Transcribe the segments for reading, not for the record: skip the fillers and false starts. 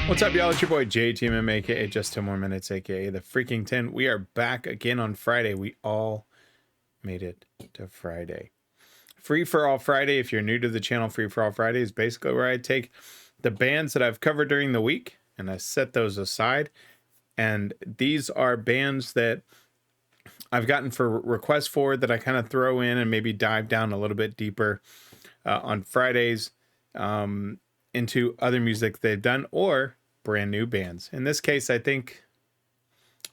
What's up, y'all? It's your boy JTMM, aka JustTenMoreMinutes, aka the Freaking 10. We are back again on Friday. We all made it to Friday. Free for All Friday. If you're new to the channel, Free for All Friday is basically where I take the bands that I've covered during the week and I set those aside. And these are bands that I've gotten for requests for that I kind of throw in and maybe dive down a little bit deeper on Fridays into other music they've done or brand new bands. In this case, I think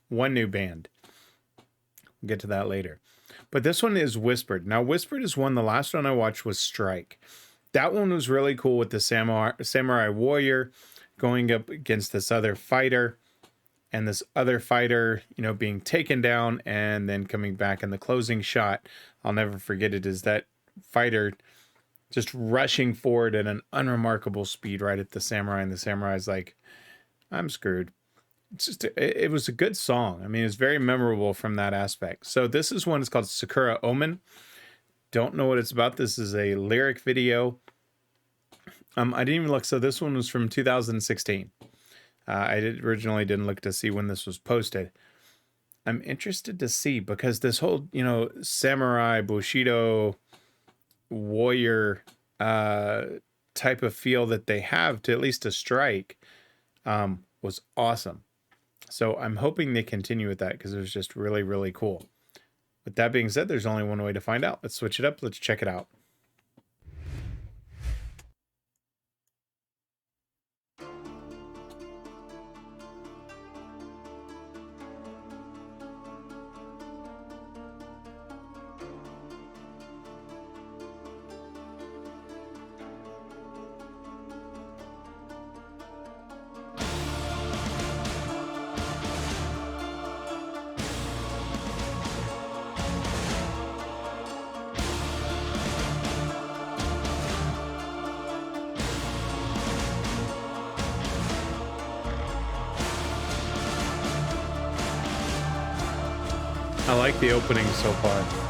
one new band. We'll get to that later. But this one is Whispered. Now, Whispered is one, the last one I watched was Strike. That one was really cool with the samurai warrior going up against this other fighter, and this other fighter, you know, being taken down and then coming back. And the closing shot, I'll never forget it, is that fighter just rushing forward at an unremarkable speed right at the samurai, and the samurai's like, I'm screwed. It's just, it was a good song. I mean, it's very memorable from that aspect. So this is one, it's called Sakura Omen. Don't know what it's about. This is a lyric video. I didn't even look. So this one was from 2016. Originally didn't look to see when this was posted. I'm interested to see, because this whole, you know, samurai, bushido, warrior type of feel that they have to at least a Strike was awesome. So I'm hoping they continue with that, because it was just really, really cool. With that being said, there's only one way to find out. Let's switch it up. Let's check it out. I like the opening so far.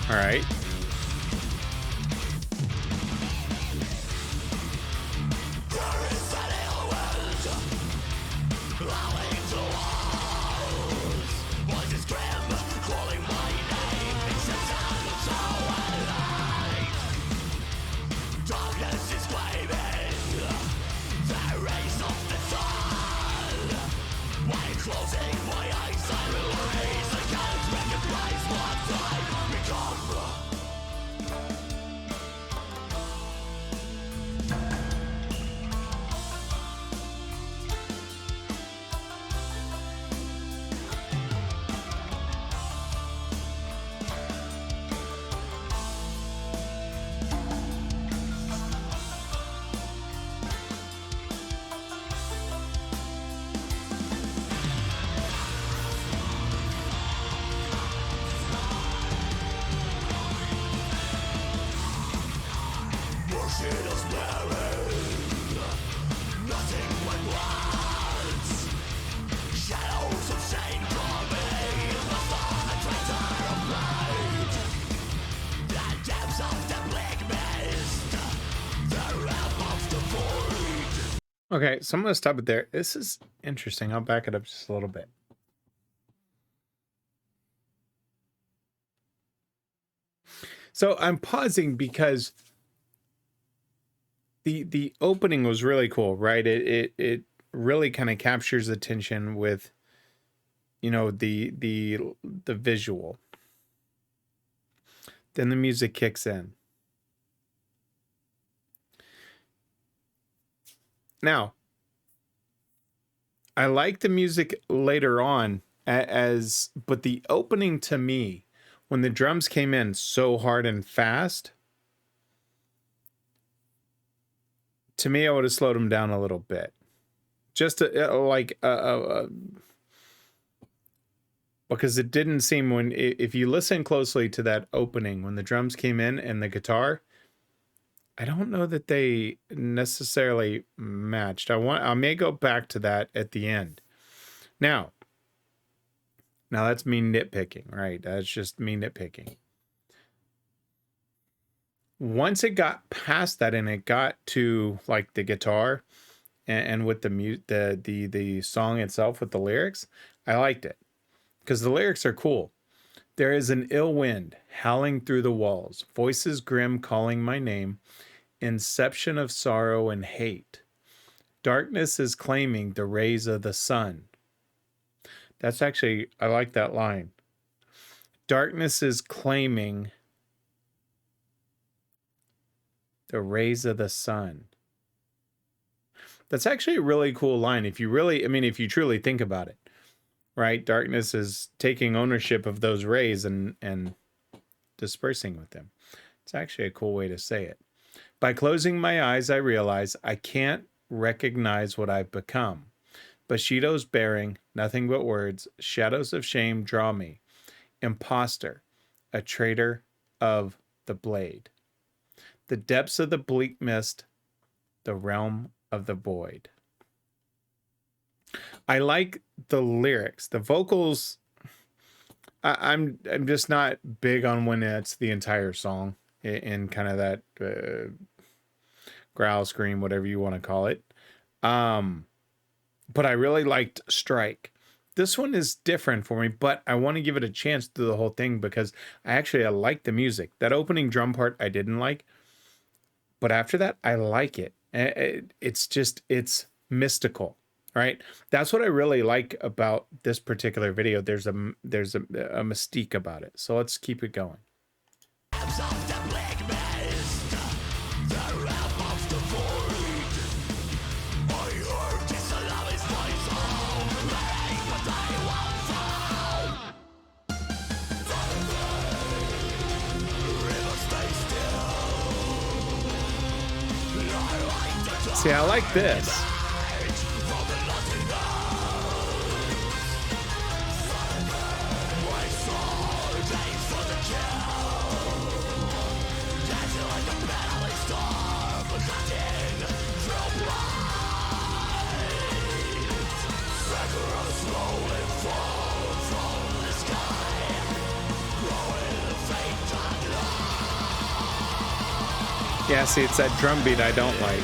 All right. Okay, so I'm going to stop it there. This is interesting. I'll back it up just a little bit. So I'm pausing because the opening was really cool, right? It really kind of captures attention with you know, the visual. Then the music kicks in. Now, I like the music later on but the opening to me, when the drums came in so hard and fast, to me, I would have slowed them down a little bit. Just because it didn't seem if you listen closely to that opening, when the drums came in and the guitar, I don't know that they necessarily matched. I may go back to that at the end. Now that's me nitpicking, right? That's just me nitpicking. Once it got past that and it got to like the guitar and with the song itself with the lyrics, I liked it because the lyrics are cool. There is an ill wind howling through the walls, voices grim calling my name, inception of sorrow and hate. Darkness is claiming the rays of the sun. That's actually, I like that line. Darkness is claiming the rays of the sun. That's actually a really cool line. If you truly think about it, right? Darkness is taking ownership of those rays and dispersing with them. It's actually a cool way to say it. By closing my eyes, I realize I can't recognize what I've become. Bushido's bearing, nothing but words, shadows of shame draw me. Imposter, a traitor of the blade. The depths of the bleak mist, the realm of the void. I like the lyrics. The vocals, I'm just not big on when it's the entire song in kind of that growl, scream, whatever you want to call it. But I really liked Strike. This one is different for me, but I want to give it a chance through the whole thing because I like the music. That opening drum part I didn't like, but after that I like it. It's mystical, right? That's what I really like about this particular video. There's a mystique about it. So let's keep it going. See, I like this. Yeah, see, it's that drum beat I don't like.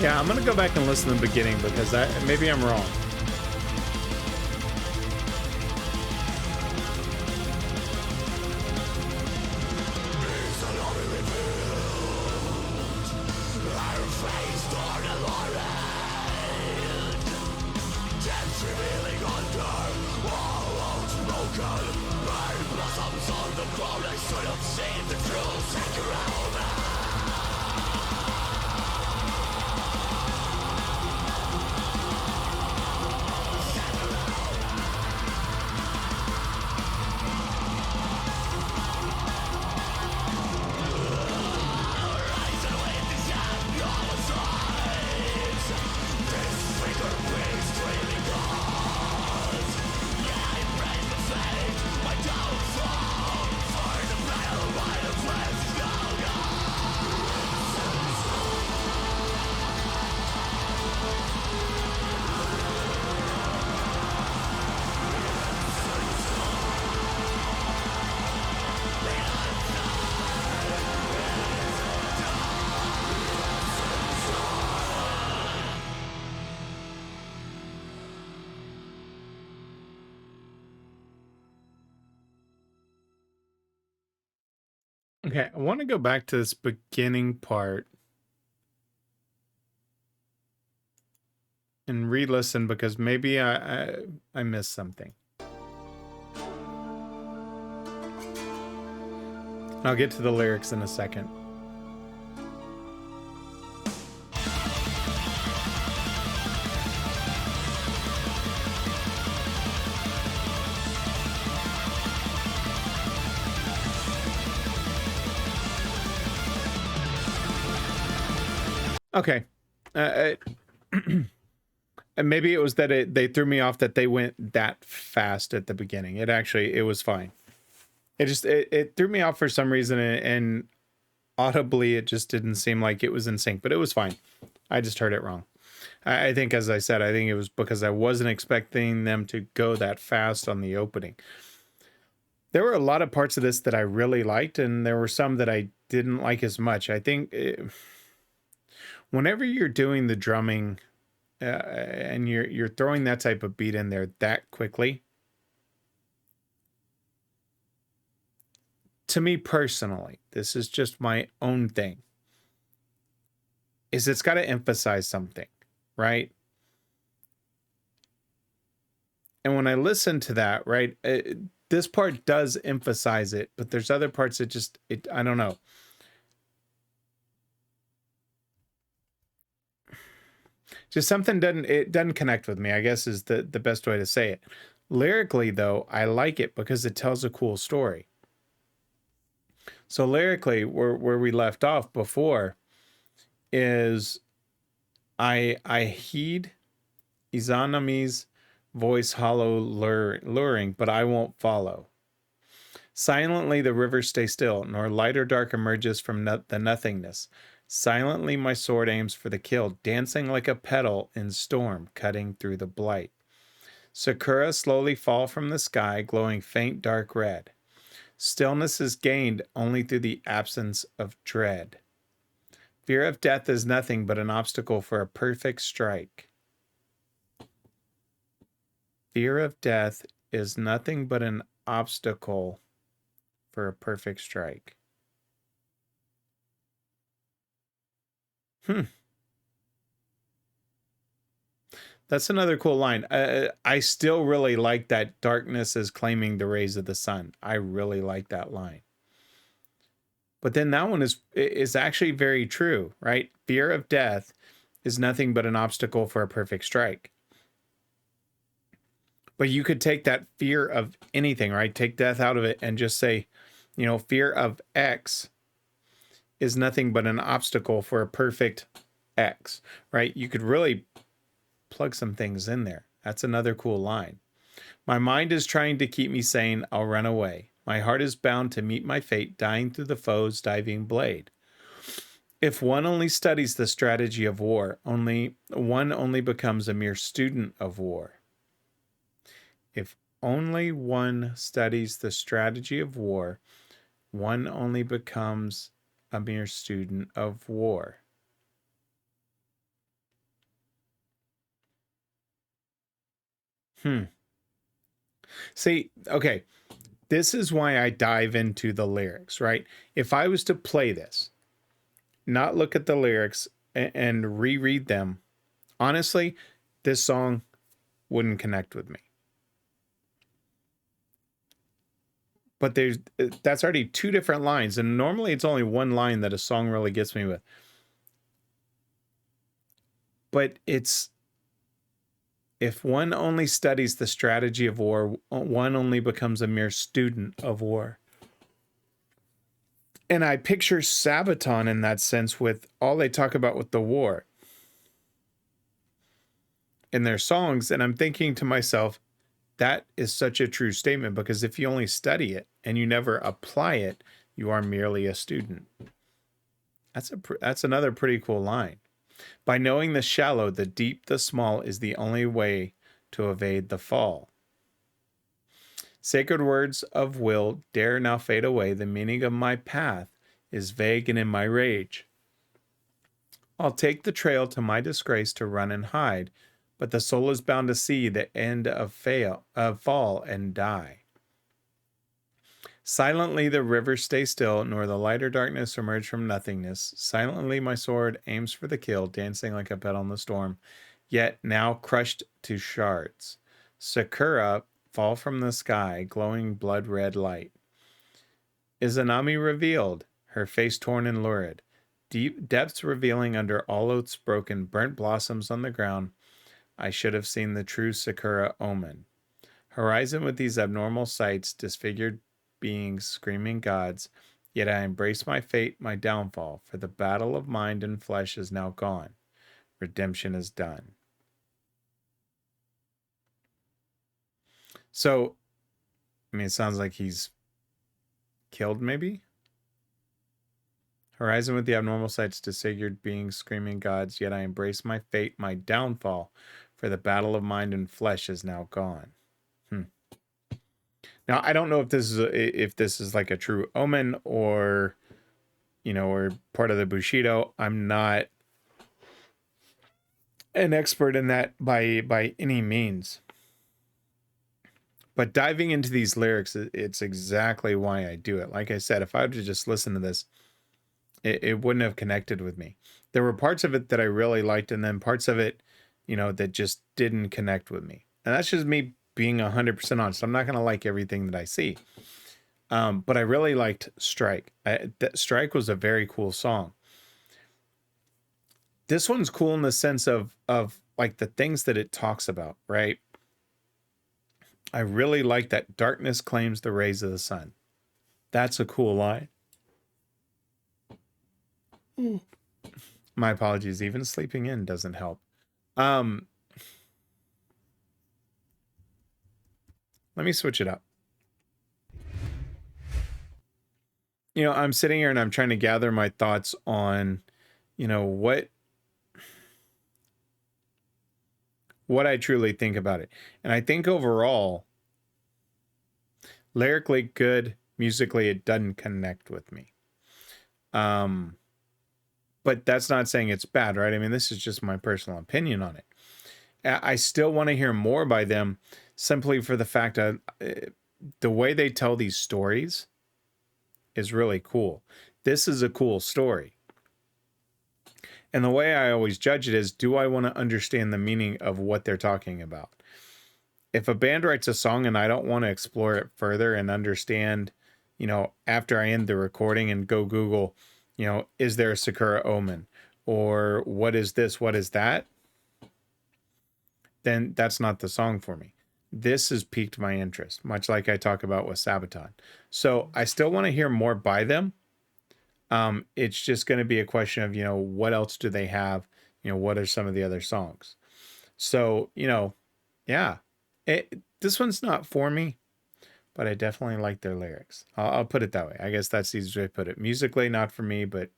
Yeah, I'm gonna go back and listen to the beginning because maybe I'm wrong. Okay, I want to go back to this beginning part and re-listen because maybe I missed something. I'll get to the lyrics in a second. Okay. And maybe it was that they threw me off that they went that fast at the beginning. It was fine. It threw me off for some reason, and audibly it just didn't seem like it was in sync, but it was fine. I just heard it wrong. I think, as I said, I think it was because I wasn't expecting them to go that fast on the opening. There were a lot of parts of this that I really liked, and there were some that I didn't like as much. I think whenever you're doing the drumming and you're throwing that type of beat in there that quickly, to me personally, this is just my own thing, is it's got to emphasize something, right? And when I listen to that, right, this part does emphasize it, but there's other parts that just, I don't know. Just something doesn't connect with me, I guess is the best way to say it. Lyrically, though, I like it because it tells a cool story. So lyrically, where we left off before is I heed Izanami's voice hollow luring, but I won't follow. Silently the river stays still, nor light or dark emerges from the nothingness. Silently my sword aims for the kill, dancing like a petal in storm, cutting through the blight. Sakura slowly fall from the sky, glowing faint dark red. Stillness is gained only through the absence of dread. Fear of death is nothing but an obstacle for a perfect strike. Fear of death is nothing but an obstacle for a perfect strike. That's another cool line. I still really like that darkness is claiming the rays of the sun. I really like that line. But then that one is actually very true, right? Fear of death is nothing but an obstacle for a perfect strike. But you could take that fear of anything, right? Take death out of it and just say, you know, fear of X is nothing but an obstacle for a perfect X, right? You could really plug some things in there. That's another cool line. My mind is trying to keep me sane. I'll run away. My heart is bound to meet my fate, dying through the foe's diving blade. If one only studies the strategy of war, one only becomes a mere student of war. If only one studies the strategy of war, one only becomes a mere student of war. See, okay, this is why I dive into the lyrics, right? If I was to play this, not look at the lyrics and reread them, honestly, this song wouldn't connect with me. But that's already two different lines, and normally it's only one line that a song really gets me with. But it's, if one only studies the strategy of war, one only becomes a mere student of war. And I picture Sabaton in that sense, with all they talk about with the war in their songs. And I'm thinking to myself, that is such a true statement, because if you only study it and you never apply it, you are merely a student. That's another pretty cool line. By knowing the shallow, the deep, the small is the only way to evade the fall. Sacred words of will dare now fade away. The meaning of my path is vague and in my rage. I'll take the trail to my disgrace to run and hide, but the soul is bound to see the end of fall and die. Silently the rivers stay still, nor the lighter darkness emerge from nothingness. Silently my sword aims for the kill, dancing like a petal in the storm, yet now crushed to shards. Sakura fall from the sky, glowing blood-red light. Izanami revealed, her face torn and lurid, deep depths revealing under all oaths broken, burnt blossoms on the ground. I should have seen the true Sakura Omen. Horizon with these abnormal sights, disfigured beings, screaming gods, yet I embrace my fate, my downfall, for the battle of mind and flesh is now gone. Redemption is done. So, I mean, it sounds like he's killed, maybe? Horizon with the abnormal sights, disfigured beings, screaming gods, yet I embrace my fate, my downfall, for the battle of mind and flesh is now gone. Now, I don't know if this is like a true omen, or, or part of the Bushido. I'm not an expert in that by any means. But diving into these lyrics, it's exactly why I do it. Like I said, if I were to just listen to this, it wouldn't have connected with me. There were parts of it that I really liked, and then parts of it, that just didn't connect with me. And that's just me being 100% honest. I'm not going to like everything that I see. But I really liked Strike. Strike was a very cool song. This one's cool in the sense of like the things that it talks about, right? I really like that darkness claims the rays of the sun. That's a cool line. My apologies. Even sleeping in doesn't help. Let me switch it up. I'm sitting here and I'm trying to gather my thoughts on, what I truly think about it. And I think overall, lyrically good, musically it doesn't connect with me. But that's not saying it's bad, right? I mean, this is just my personal opinion on it. I still want to hear more by them, simply for the fact that the way they tell these stories is really cool. This is a cool story. And the way I always judge it is, do I want to understand the meaning of what they're talking about? If a band writes a song and I don't want to explore it further and understand, after I end the recording and go Google, is there a Sakura Omen? Or what is this? What is that? Then that's not the song for me. This has piqued my interest, much like I talk about with Sabaton. So I still want to hear more by them. It's just going to be a question of, what else do they have? What are some of the other songs? So, yeah, this one's not for me, but I definitely like their lyrics. I'll put it that way. I guess that's the easiest way to put it. Musically, not for me, but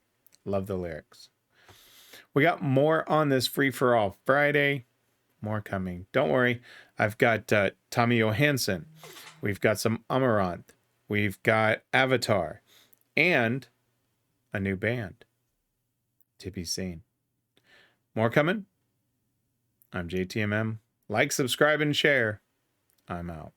love the lyrics. We got more on this Free for All Friday. More coming. Don't worry. I've got Tommy Johansson. We've got some Amaranth. We've got Avatar. And a new band to be seen. More coming. I'm JTMM. Like, subscribe, and share. I'm out.